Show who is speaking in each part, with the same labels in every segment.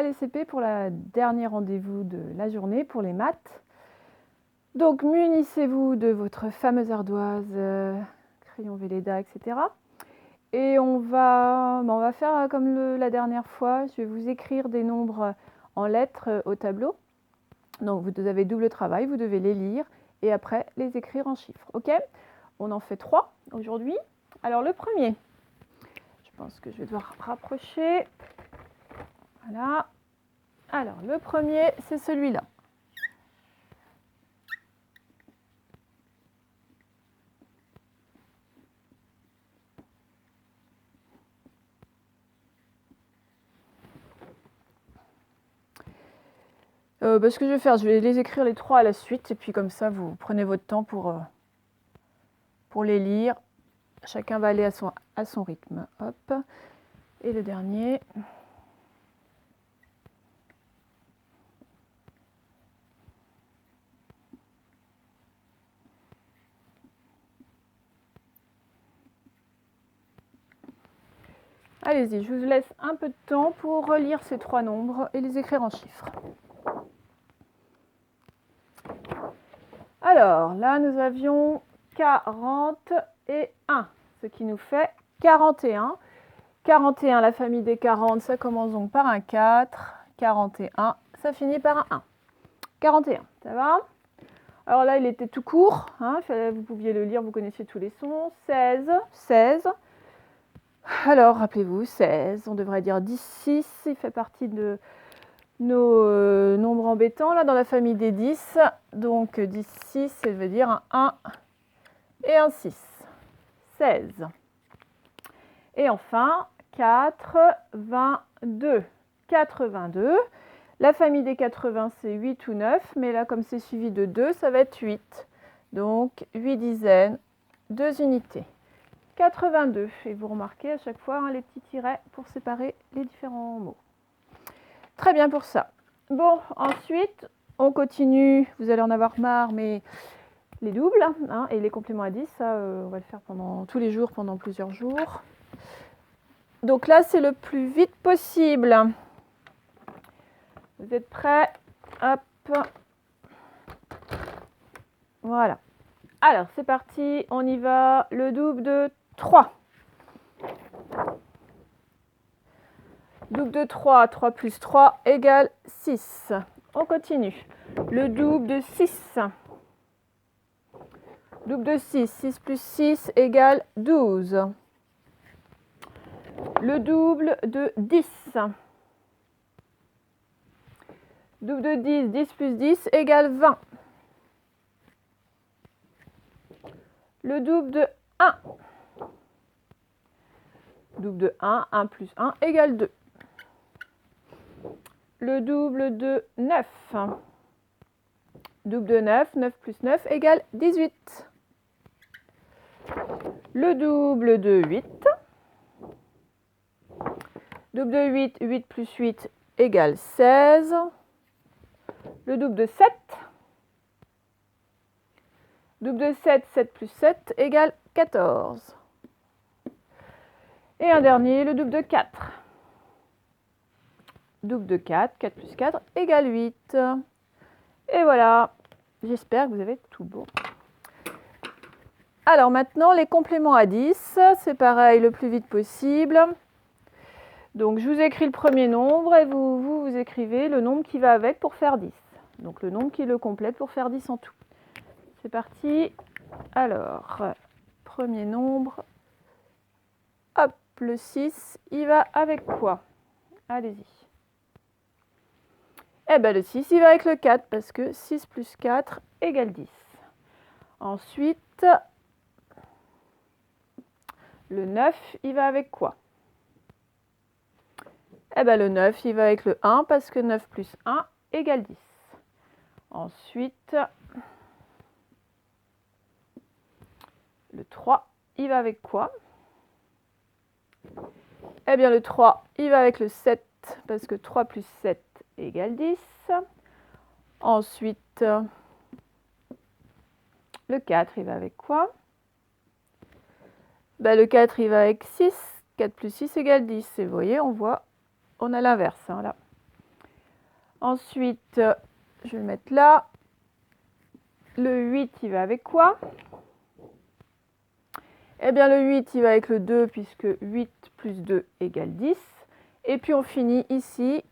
Speaker 1: les CP pour le dernier rendez-vous de la journée pour les maths. Donc, munissez-vous de votre fameuse ardoise, crayon Velleda, etc. Et on va faire comme la dernière fois. Je vais vous écrire des nombres en lettres au tableau. Donc, vous avez double travail, vous devez les lire et après les écrire en chiffres. OK? On en fait 3 aujourd'hui. Alors, le premier, je pense que je vais devoir rapprocher. Voilà. Alors, le premier, c'est celui-là. Ce que je vais faire, je vais les écrire les 3 à la suite et puis comme ça, vous prenez votre temps pour les lire. Chacun va aller à son rythme. Hop. Et le dernier. Allez-y, je vous laisse un peu de temps pour relire ces 3 nombres et les écrire en chiffres. Alors, là, nous avions 41, ce qui nous fait 41. 41, la famille des 40, ça commence donc par un 4. 41, ça finit par un 1. 41, ça va? Alors là, il était tout court, hein, vous pouviez le lire, vous connaissiez tous les sons. 16, 16. Alors, rappelez-vous, 16, on devrait dire 10, 6, il fait partie de nos nombres embêtants, là, dans la famille des 10. Donc, 10, 6, ça veut dire un 1 et un 6. 16. Et enfin, 82. 82. La famille des 80, c'est 8 ou 9, mais là, comme c'est suivi de 2, ça va être 8. Donc, 8 dizaines, 2 unités. 82. Et vous remarquez à chaque fois les petits tirets pour séparer les différents mots. Très bien pour ça. Bon, ensuite, on continue. Vous allez en avoir marre, mais les doubles et les compléments à 10, ça, on va le faire tous les jours, pendant plusieurs jours. Donc là, c'est le plus vite possible. Vous êtes prêts? Hop. Voilà. Alors, c'est parti. On y va. Le double de 3. Double de 3, 3 plus 3 égale 6. On continue. Le double de 6. Double de 6, 6 plus 6 égale 12. Le double de 10. Double de 10, 10 plus 10 égale 20. Le double de 1. Double de 1, 1 plus 1 égale 2. Le double de 9. Double de 9, 9 plus 9 égale 18. Le double de 8. Double de 8, 8 plus 8 égale 16. Le double de 7. Double de 7, 7 plus 7 égale 14. Et un dernier, le double de 4. Double de 4, 4 plus 4 égale 8. Et voilà, j'espère que vous avez tout bon. Alors maintenant, les compléments à 10, c'est pareil, le plus vite possible. Donc je vous écris le premier nombre et vous écrivez le nombre qui va avec pour faire 10. Donc le nombre qui le complète pour faire 10 en tout. C'est parti. Alors, premier nombre. Hop, le 6, il va avec quoi? Allez-y. Eh bien, le 6, il va avec le 4, parce que 6 plus 4 égale 10. Ensuite, le 9, il va avec quoi? Eh bien, le 9, il va avec le 1, parce que 9 plus 1 égale 10. Ensuite, le 3, il va avec quoi? Eh bien, le 3, il va avec le 7, parce que 3 plus 7 égale 10. Ensuite, le 4, il va avec quoi? Ben, le 4, il va avec 6. 4 plus 6 égale 10. Et vous voyez, on a l'inverse, là. Ensuite, je vais le mettre là. Le 8, il va avec quoi? Eh bien, le 8, il va avec le 2, puisque 8 plus 2 égale 10. Et puis, on finit ici.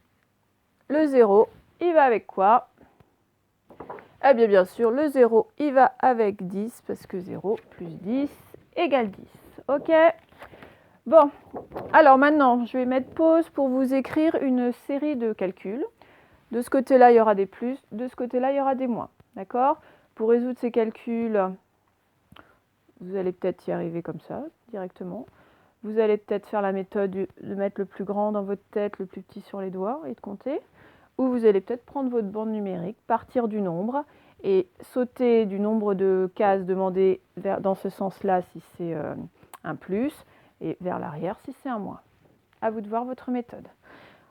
Speaker 1: Le 0, il va avec quoi? Eh bien, bien sûr, le 0, il va avec 10, parce que 0 plus 10 égale 10. OK? Bon, alors maintenant, je vais mettre pause pour vous écrire une série de calculs. De ce côté-là, il y aura des plus, de ce côté-là, il y aura des moins. D'accord? Pour résoudre ces calculs, vous allez peut-être y arriver comme ça, directement. Vous allez peut-être faire la méthode de mettre le plus grand dans votre tête, le plus petit sur les doigts et de compter. Ou vous allez peut-être prendre votre bande numérique, partir du nombre et sauter du nombre de cases demandées dans ce sens-là si c'est un plus et vers l'arrière si c'est un moins. À vous de voir votre méthode.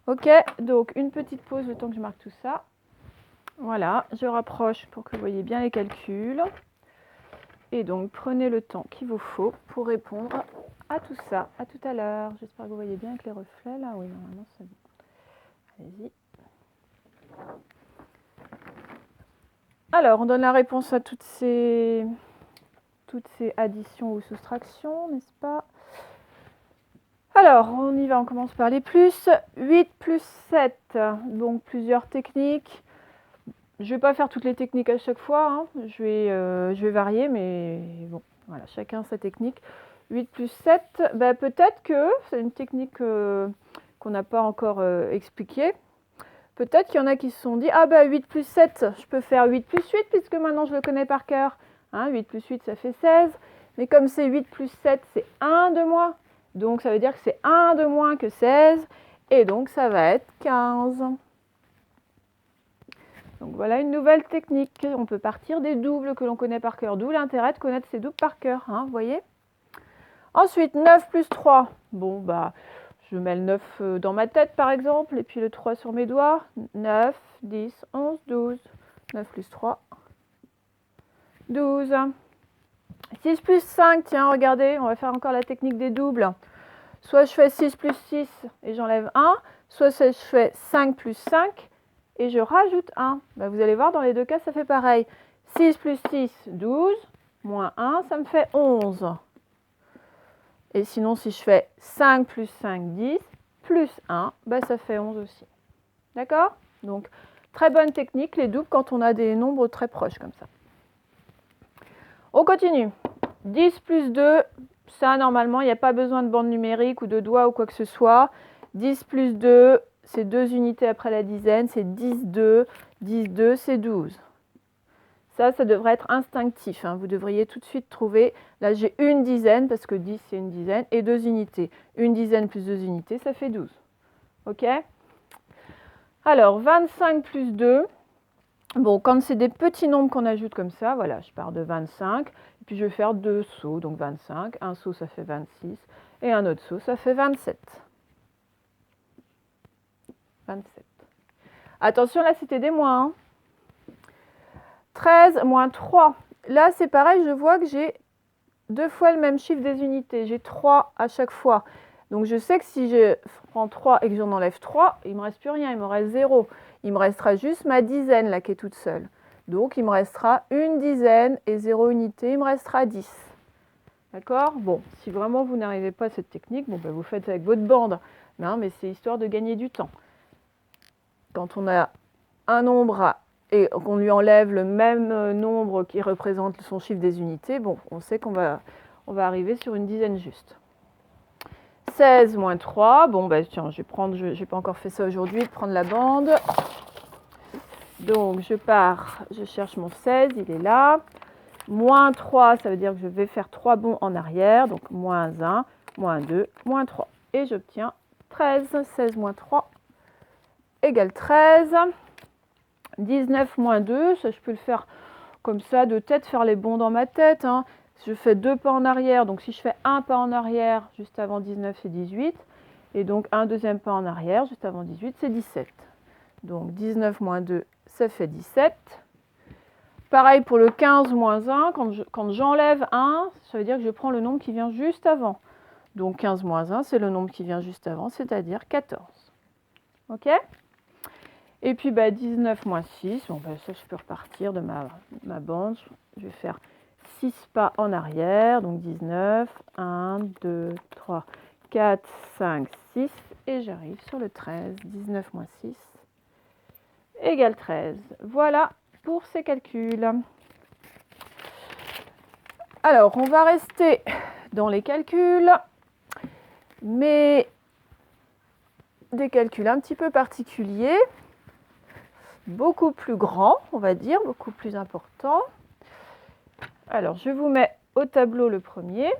Speaker 1: Ok, donc une petite pause le temps que je marque tout ça. Voilà, je rapproche pour que vous voyez bien les calculs. Et donc prenez le temps qu'il vous faut pour répondre à tout ça. À tout à l'heure. J'espère que vous voyez bien avec les reflets là. Oui, normalement c'est bon. Allez-y. Alors, on donne la réponse à toutes ces additions ou soustractions, n'est-ce pas? Alors, on y va, on commence par les plus. 8 plus 7, donc plusieurs techniques. Je ne vais pas faire toutes les techniques à chaque fois, hein. Je vais varier, mais bon, voilà, chacun sa technique. 8 plus 7, ben, peut-être que c'est une technique qu'on n'a pas encore expliquée. Peut-être qu'il y en a qui se sont dit, ah ben 8 plus 7, je peux faire 8 plus 8 puisque maintenant je le connais par cœur. Hein, 8 plus 8, ça fait 16. Mais comme c'est 8 plus 7, c'est 1 de moins. Donc ça veut dire que c'est 1 de moins que 16. Et donc ça va être 15. Donc voilà une nouvelle technique. On peut partir des doubles que l'on connaît par cœur. D'où l'intérêt de connaître ces doubles par cœur. Hein, vous voyez? Ensuite, 9 plus 3. Bon, bah, je mets le 9 dans ma tête par exemple. Et puis le 3 sur mes doigts. 9, 10, 11, 12. 9 plus 3. 12. 6 plus 5. Tiens, regardez, on va faire encore la technique des doubles. Soit je fais 6 plus 6 et j'enlève 1. Soit je fais 5 plus 5 et je rajoute 1. Ben, vous allez voir, dans les deux cas, ça fait pareil. 6 plus 6, 12. Moins 1, ça me fait 11. Et sinon, si je fais 5 plus 5, 10. Plus 1, ben, ça fait 11 aussi. D'accord? Donc, très bonne technique, les doubles, quand on a des nombres très proches comme ça. On continue. 10 plus 2, ça, normalement, il n'y a pas besoin de bande numérique ou de doigts ou quoi que ce soit. 10 plus 2, c'est 2 unités après la dizaine, c'est 10, 2. 10, 2, c'est 12. Ça devrait être instinctif. Hein. Vous devriez tout de suite trouver, là j'ai une dizaine, parce que 10 c'est une dizaine, et 2 unités. Une dizaine plus 2 unités, ça fait 12. Ok? Alors, 25 plus 2. Bon, quand c'est des petits nombres qu'on ajoute comme ça, voilà, je pars de 25, et puis je vais faire 2 sauts, donc 25. Un saut, ça fait 26, et un autre saut, ça fait 27. 27. Attention, là, c'était des moins. Hein. 13 moins 3. Là, c'est pareil, je vois que j'ai 2 fois le même chiffre des unités. J'ai 3 à chaque fois. Donc, je sais que si je prends 3 et que j'en enlève 3, il ne me reste plus rien, il me reste 0. Il me restera juste ma dizaine, là, qui est toute seule. Donc, il me restera une dizaine et 0 unité, il me restera 10. D'accord? Bon, si vraiment vous n'arrivez pas à cette technique, bon, ben, vous faites avec votre bande. Non, mais c'est histoire de gagner du temps. Quand on a un nombre et qu'on lui enlève le même nombre qui représente son chiffre des unités, bon, on sait qu'on va arriver sur une dizaine juste. 16 moins 3, bon, ben, tiens, je n'ai pas encore fait ça aujourd'hui, prendre la bande. Donc, je pars, je cherche mon 16, il est là. Moins 3, ça veut dire que je vais faire 3 bonds en arrière, donc moins 1, moins 2, moins 3. Et j'obtiens 13, 16 moins 3 égale 13. 19 moins 2, ça je peux le faire comme ça de tête, faire les bonds dans ma tête. Hein. Je fais 2 pas en arrière, donc si je fais un pas en arrière juste avant 19, c'est 18. Et donc un deuxième pas en arrière juste avant 18, c'est 17. Donc 19 moins 2, ça fait 17. Pareil pour le 15 moins 1, quand j'enlève 1, ça veut dire que je prends le nombre qui vient juste avant. Donc 15 moins 1, c'est le nombre qui vient juste avant, c'est-à-dire 14. Ok ? Et puis 19 moins 6, bon, ça je peux repartir de ma bande. Je vais faire 6 pas en arrière, donc 19, 1, 2, 3, 4, 5, 6, et j'arrive sur le 13. 19 moins 6 égale 13. Voilà pour ces calculs. Alors, on va rester dans les calculs, mais des calculs un petit peu particuliers, beaucoup plus grands, on va dire, beaucoup plus importants. Alors, je vous mets au tableau le premier.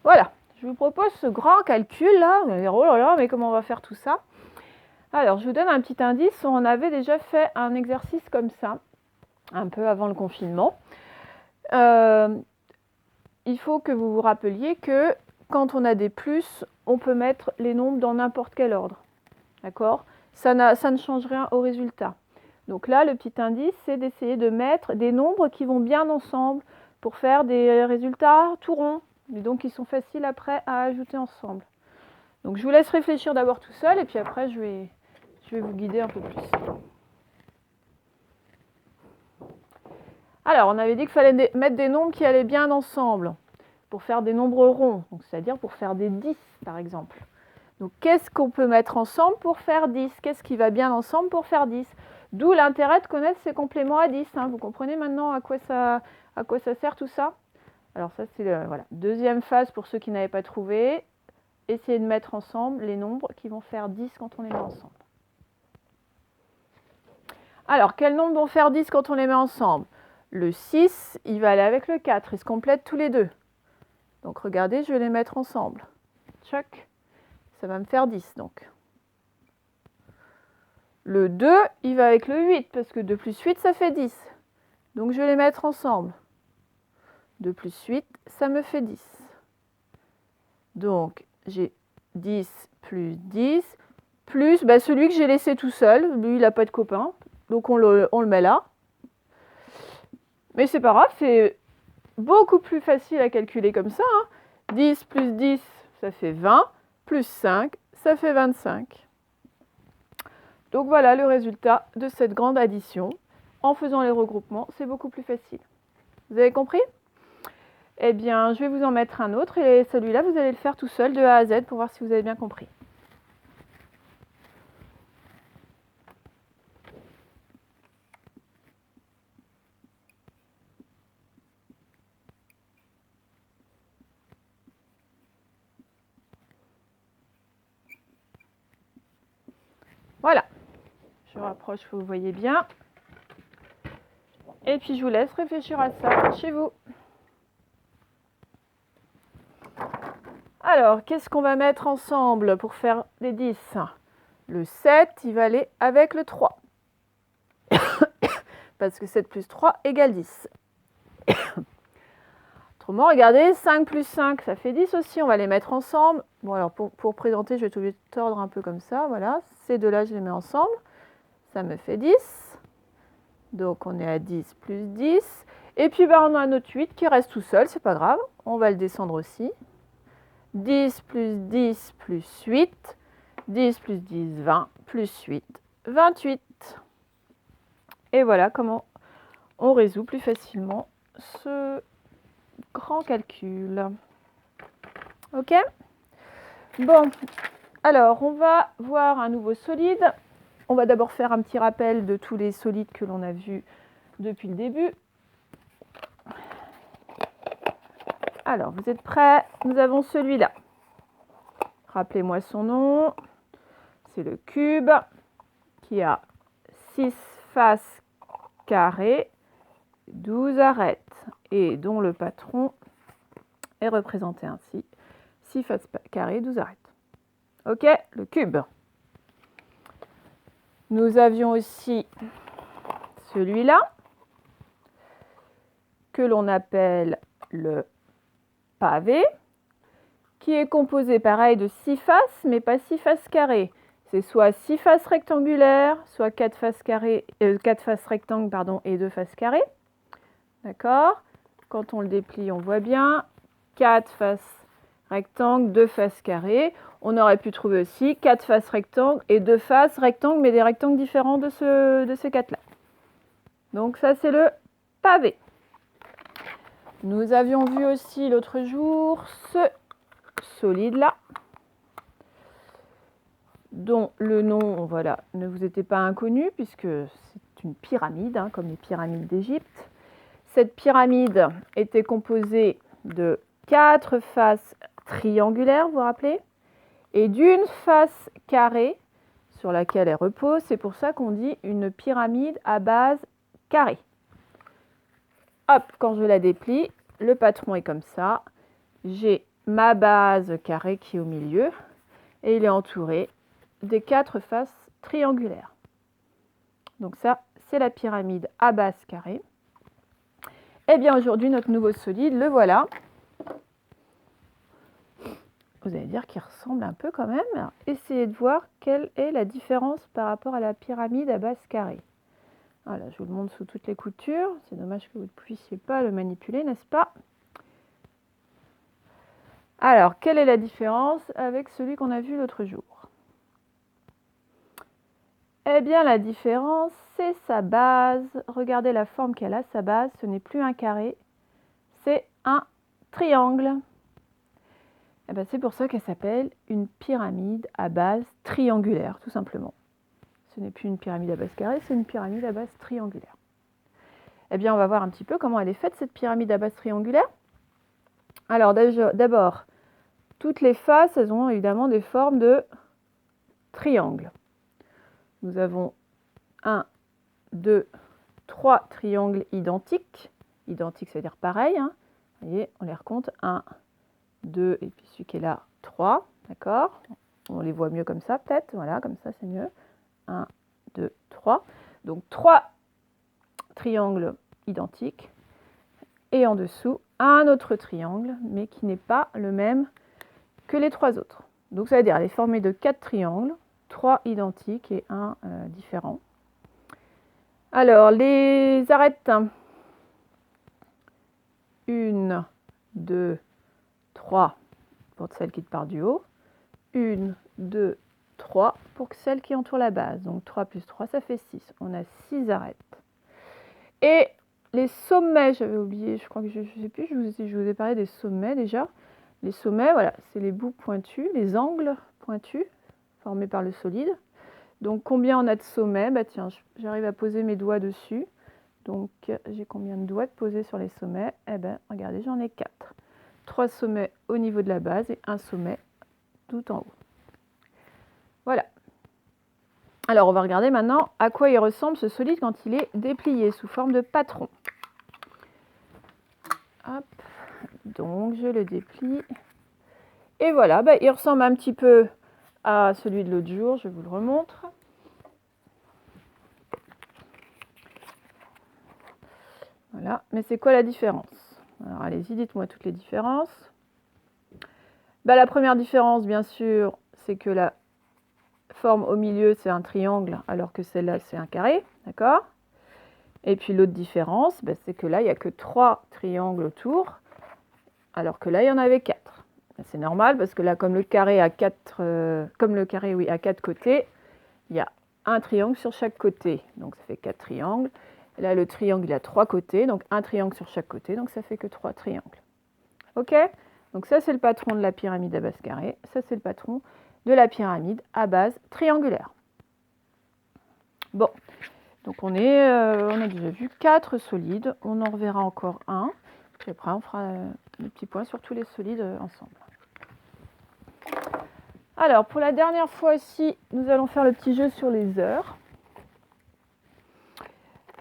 Speaker 1: Voilà, je vous propose ce grand calcul là. Vous allez dire, oh là là, mais comment on va faire tout ça? Alors, je vous donne un petit indice. On avait déjà fait un exercice comme ça, un peu avant le confinement. Il faut que vous vous rappeliez que quand on a des plus, on peut mettre les nombres dans n'importe quel ordre. D'accord? Ça ne change rien au résultat. Donc là, le petit indice, c'est d'essayer de mettre des nombres qui vont bien ensemble pour faire des résultats tout ronds, et donc qui sont faciles après à ajouter ensemble. Donc je vous laisse réfléchir d'abord tout seul, et puis après je vais vous guider un peu plus. Alors, on avait dit qu'il fallait mettre des nombres qui allaient bien ensemble pour faire des nombres ronds, c'est-à-dire pour faire des 10 par exemple. Donc qu'est-ce qu'on peut mettre ensemble pour faire 10? Qu'est-ce qui va bien ensemble pour faire 10? D'où l'intérêt de connaître ces compléments à 10. Vous comprenez maintenant à quoi ça sert tout ça? Alors ça c'est voilà. Deuxième phase pour ceux qui n'avaient pas trouvé. Essayez de mettre ensemble les nombres qui vont faire 10 quand on les met ensemble. Alors, quels nombres vont faire 10 quand on les met ensemble? Le 6, il va aller avec le 4. Ils se complètent tous les deux. Donc regardez, je vais les mettre ensemble. Tchac. Ça va me faire 10 donc. Le 2, il va avec le 8, parce que 2 plus 8, ça fait 10. Donc je vais les mettre ensemble. 2 plus 8, ça me fait 10. Donc j'ai 10 plus 10, plus celui que j'ai laissé tout seul. Lui, il n'a pas de copain, donc on le met là. Mais c'est pas grave, c'est beaucoup plus facile à calculer comme ça. 10 plus 10, ça fait 20, plus 5, ça fait 25. Donc voilà le résultat de cette grande addition. En faisant les regroupements, c'est beaucoup plus facile. Vous avez compris? Eh bien, je vais vous en mettre un autre et celui-là, vous allez le faire tout seul de A à Z pour voir si vous avez bien compris. Voilà. Je rapproche, vous voyez bien. Et puis je vous laisse réfléchir à ça chez vous. Alors, qu'est-ce qu'on va mettre ensemble pour faire les 10? Le 7, il va aller avec le 3. Parce que 7 plus 3 égale 10. Autrement, regardez, 5 plus 5, ça fait 10 aussi. On va les mettre ensemble. Bon, alors pour présenter, je vais être obligée de tordre un peu comme ça. Voilà, ces deux-là, je les mets ensemble. Ça me fait 10. Donc, on est à 10 plus 10. Et puis, on a notre 8 qui reste tout seul. C'est pas grave. On va le descendre aussi. 10 plus 10 plus 8. 10 plus 10, 20 plus 8, 28. Et voilà comment on résout plus facilement ce grand calcul. Ok? Bon, alors on va voir un nouveau solide. On va d'abord faire un petit rappel de tous les solides que l'on a vus depuis le début. Alors, vous êtes prêts? Nous avons celui-là. Rappelez-moi son nom. C'est le cube qui a 6 faces carrées, 12 arêtes et dont le patron est représenté ainsi. 6 faces carrées, 12 arêtes. Ok, le cube. Nous avions aussi celui-là que l'on appelle le pavé, qui est composé pareil de 6 faces, mais pas 6 faces carrées. c'est soit 6 faces rectangulaires, soit 4 faces, 4 faces rectangles pardon, et 2 faces carrées. D'accord? Quand on le déplie, on voit bien 4 faces rectangles, 2 faces carrées. On aurait pu trouver aussi 4 faces rectangles et 2 faces rectangles, mais des rectangles différents de ces 4-là. Donc ça, c'est le pavé. Nous avions vu aussi l'autre jour ce solide-là, dont le nom, voilà, ne vous était pas inconnu, puisque c'est une pyramide, hein, comme les pyramides d'Égypte. Cette pyramide était composée de 4 faces triangulaires, vous vous rappelez, et d'une face carrée sur laquelle elle repose. C'est pour ça qu'on dit une pyramide à base carrée. Hop, quand je la déplie, le patron est comme ça. J'ai ma base carrée qui est au milieu et il est entouré des 4 faces triangulaires. Donc ça, c'est la pyramide à base carrée. Eh bien aujourd'hui, notre nouveau solide, le voilà. Vous allez dire qu'il ressemble un peu quand même. Alors, essayez de voir quelle est la différence par rapport à la pyramide à base carrée. Voilà, je vous le montre sous toutes les coutures. C'est dommage que vous ne puissiez pas le manipuler, n'est-ce pas? Alors, quelle est la différence avec celui qu'on a vu l'autre jour? Eh bien, la différence, c'est sa base. Regardez la forme qu'elle a, sa base. Ce n'est plus un carré, c'est un triangle. Eh bien, c'est pour ça qu'elle s'appelle une pyramide à base triangulaire, tout simplement. Ce n'est plus une pyramide à base carrée, c'est une pyramide à base triangulaire. Eh bien, on va voir un petit peu comment elle est faite, cette pyramide à base triangulaire. Alors, d'abord, toutes les faces, elles ont évidemment des formes de triangles. Nous avons 1, 2, 3 triangles identiques. Identiques, ça veut dire pareil. Hein. Vous voyez, on les recompte. 1, 2, et puis celui qui est là, 3. D'accord? On les voit mieux comme ça, peut-être. Voilà, comme ça, c'est mieux. 1, 2, 3. Donc, 3 triangles identiques. Et en dessous, un autre triangle, mais qui n'est pas le même que les 3 autres. Donc, ça veut dire, elle est formée de 4 triangles, 3 identiques et 1 différent. Alors, les arêtes. 1, 2, 3 pour celle qui part du haut. 1, 2, 3 pour celle qui entoure la base. Donc 3 plus 3, ça fait 6. On a 6 arêtes. Et les sommets, j'avais oublié, je crois que je ne sais plus, je vous ai parlé des sommets déjà. Les sommets, voilà, c'est les bouts pointus, les angles pointus formés par le solide. Donc combien on a de sommets? Bah tiens, j'arrive à poser mes doigts dessus. Donc j'ai combien de doigts de poser sur les sommets? Eh bien, regardez, j'en ai 4. 3 sommets au niveau de la base et un sommet tout en haut. Voilà. Alors, on va regarder maintenant à quoi il ressemble ce solide quand il est déplié sous forme de patron. Hop. Donc, je le déplie. Et voilà, bah, il ressemble un petit peu à celui de l'autre jour. Je vous le remontre. Voilà. Mais c'est quoi la différence? Alors, allez-y, dites-moi toutes les différences. Bah, la première différence, bien sûr, c'est que la forme au milieu, c'est un triangle, alors que celle-là, c'est un carré. D'accord? Et puis l'autre différence, bah, c'est que là, il n'y a que 3 triangles autour, alors que là, il y en avait 4. C'est normal, parce que là, comme le carré a 4, oui, à 4 côtés, il y a un triangle sur chaque côté. Donc, ça fait 4 triangles. Et là, le triangle, il a 3 côtés, donc un triangle sur chaque côté, donc ça fait que 3 triangles. OK? Donc ça, c'est le patron de la pyramide à base carrée. Ça, c'est le patron de la pyramide à base triangulaire. Bon, donc on a déjà vu 4 solides. On en reverra encore un. Puis après, on fera des petits points sur tous les solides ensemble. Alors, pour la dernière fois aussi, nous allons faire le petit jeu sur les heures.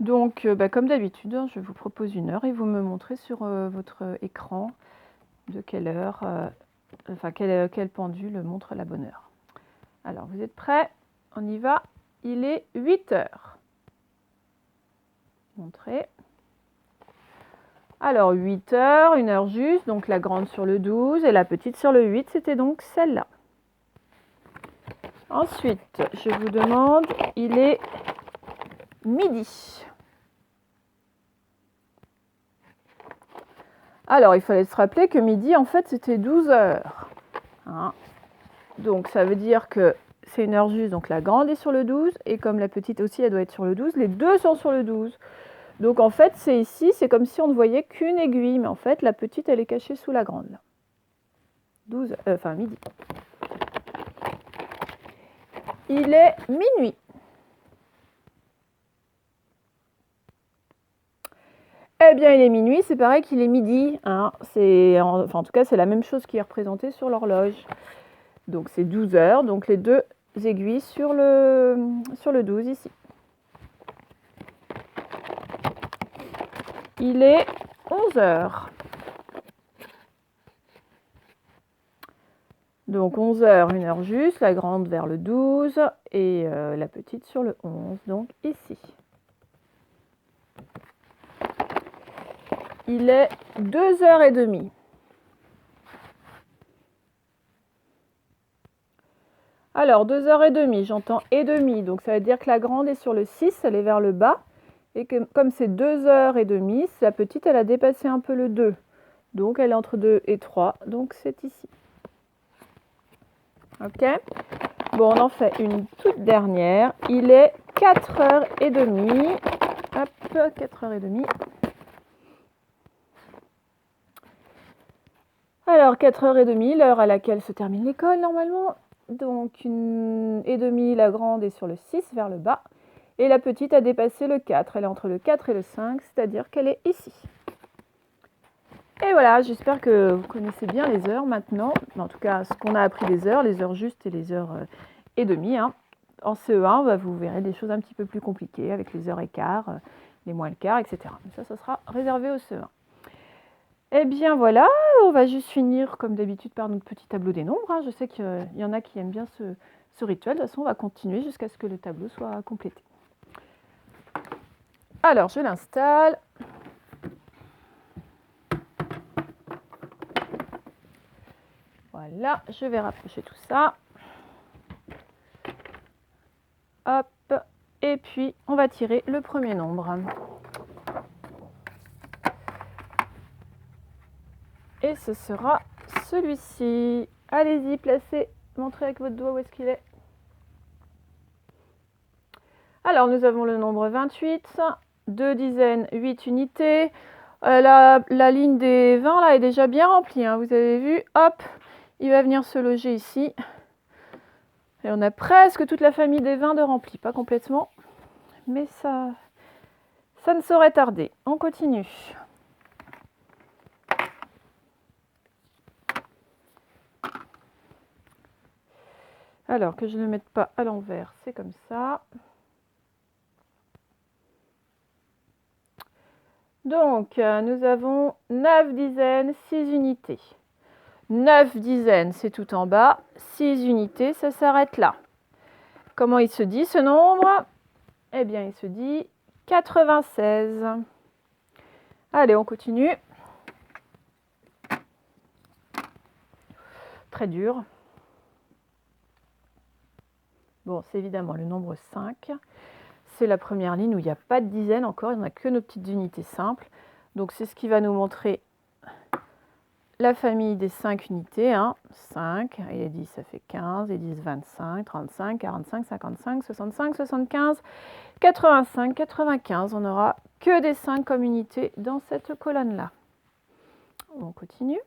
Speaker 1: Donc, comme d'habitude, je vous propose une heure et vous me montrez sur votre écran de quelle heure, quelle pendule montre la bonne heure. Alors, vous êtes prêts? On y va. Il est 8 heures. Montrez. Alors, 8 heures, une heure juste, donc la grande sur le 12 et la petite sur le 8, c'était donc celle-là. Ensuite, je vous demande, il est midi. Alors, il fallait se rappeler que midi, en fait, c'était 12 heures. Hein. Donc, ça veut dire que c'est une heure juste. Donc, la grande est sur le 12. Et comme la petite aussi, elle doit être sur le 12. Les deux sont sur le 12. Donc, en fait, c'est ici, c'est comme si on ne voyait qu'une aiguille. Mais en fait, la petite, elle est cachée sous la grande. 12, midi. Il est minuit. Eh bien, il est minuit, c'est pareil qu'il est midi. Hein. En tout cas, c'est la même chose qui est représentée sur l'horloge. Donc, c'est 12 heures. Donc, les deux aiguilles sur le 12 ici. Il est 11 heures. Donc, 11 heures, une heure juste. La grande vers le 12 et la petite sur le 11. Donc, ici. Il est 2h30. Alors, 2h30, j'entends et demi. Donc, ça veut dire que la grande est sur le 6, elle est vers le bas. Et que comme c'est 2h30, la petite, elle a dépassé un peu le 2. Donc, elle est entre 2 et 3. Donc, c'est ici. Ok? Bon, on en fait une toute dernière. Il est 4h30. Hop, 4h30. Alors, 4h30, l'heure à laquelle se termine l'école, normalement. Donc, 1h30, la grande est sur le 6, vers le bas. Et la petite a dépassé le 4. Elle est entre le 4 et le 5, c'est-à-dire qu'elle est ici. Et voilà, j'espère que vous connaissez bien les heures maintenant. En tout cas, ce qu'on a appris les heures justes et les heures et demie. Hein. En CE1, vous verrez des choses un petit peu plus compliquées avec les heures et quart, les moins le quart, etc. Mais ça sera réservé au CE1. Eh bien voilà, on va juste finir comme d'habitude par notre petit tableau des nombres. Hein. Je sais qu'il y en a qui aiment bien ce rituel. De toute façon, on va continuer jusqu'à ce que le tableau soit complété. Alors, je l'installe. Voilà, je vais rapprocher tout ça. Hop, et puis on va tirer le premier nombre. Et ce sera celui-ci. Allez-y, placez, montrez avec votre doigt où est-ce qu'il est. Alors, nous avons le nombre 28, 2 dizaines, 8 unités. La ligne des 20, là, est déjà bien remplie. Hein, vous avez vu, hop, il va venir se loger ici. Et on a presque toute la famille des 20 de remplis. Pas complètement, mais ça ne saurait tarder. On continue. Alors, que je ne le mette pas à l'envers, c'est comme ça. Donc, nous avons 9 dizaines, 6 unités. 9 dizaines, c'est tout en bas. 6 unités, ça s'arrête là. Comment il se dit ce nombre? Eh bien, il se dit 96. Allez, on continue. Très dur. Bon, c'est évidemment le nombre 5. C'est la première ligne où il n'y a pas de dizaines encore, il n'y en a que nos petites unités simples. Donc, c'est ce qui va nous montrer la famille des 5 unités. Hein. 5, et 10, ça fait 15, et 10, 25, 35, 45, 55, 65, 75, 85, 95. On n'aura que des 5 comme unité dans cette colonne-là. On continue.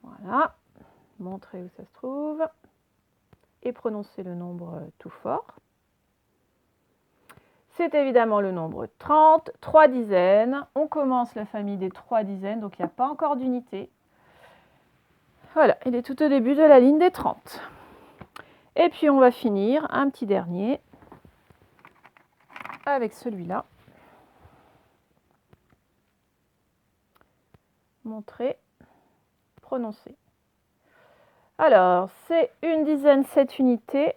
Speaker 1: Voilà. Montrez où ça se trouve. Et prononcez le nombre tout fort. C'est évidemment le nombre 30, 3 dizaines. On commence la famille des 3 dizaines, donc il n'y a pas encore d'unité. Voilà, il est tout au début de la ligne des 30. Et puis on va finir un petit dernier avec celui-là. Montrer, prononcer. Alors, c'est une dizaine, 7 unités.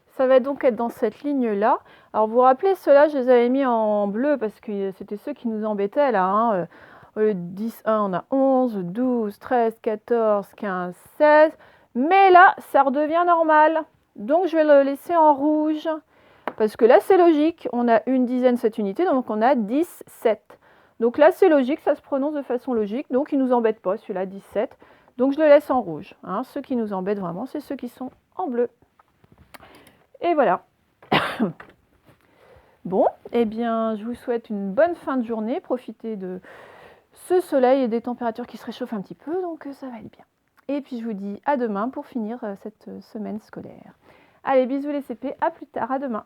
Speaker 1: Ça va donc être dans cette ligne-là. Alors, vous vous rappelez, ceux-là, je les avais mis en bleu parce que c'était ceux qui nous embêtaient là. Hein. Au lieu de 10, 1, on a 11, 12, 13, 14, 15, 16. Mais là, ça redevient normal. Donc, je vais le laisser en rouge. Parce que là, c'est logique. On a une dizaine, 7 unités, donc on a 17. Donc là, c'est logique, ça se prononce de façon logique. Donc, il ne nous embête pas, celui-là, 17. Donc, je le laisse en rouge. Hein. Ceux qui nous embêtent vraiment, c'est ceux qui sont en bleu. Et voilà. Bon, eh bien, je vous souhaite une bonne fin de journée. Profitez de ce soleil et des températures qui se réchauffent un petit peu, donc ça va être bien. Et puis, je vous dis à demain pour finir cette semaine scolaire. Allez, bisous les CP, à plus tard, à demain.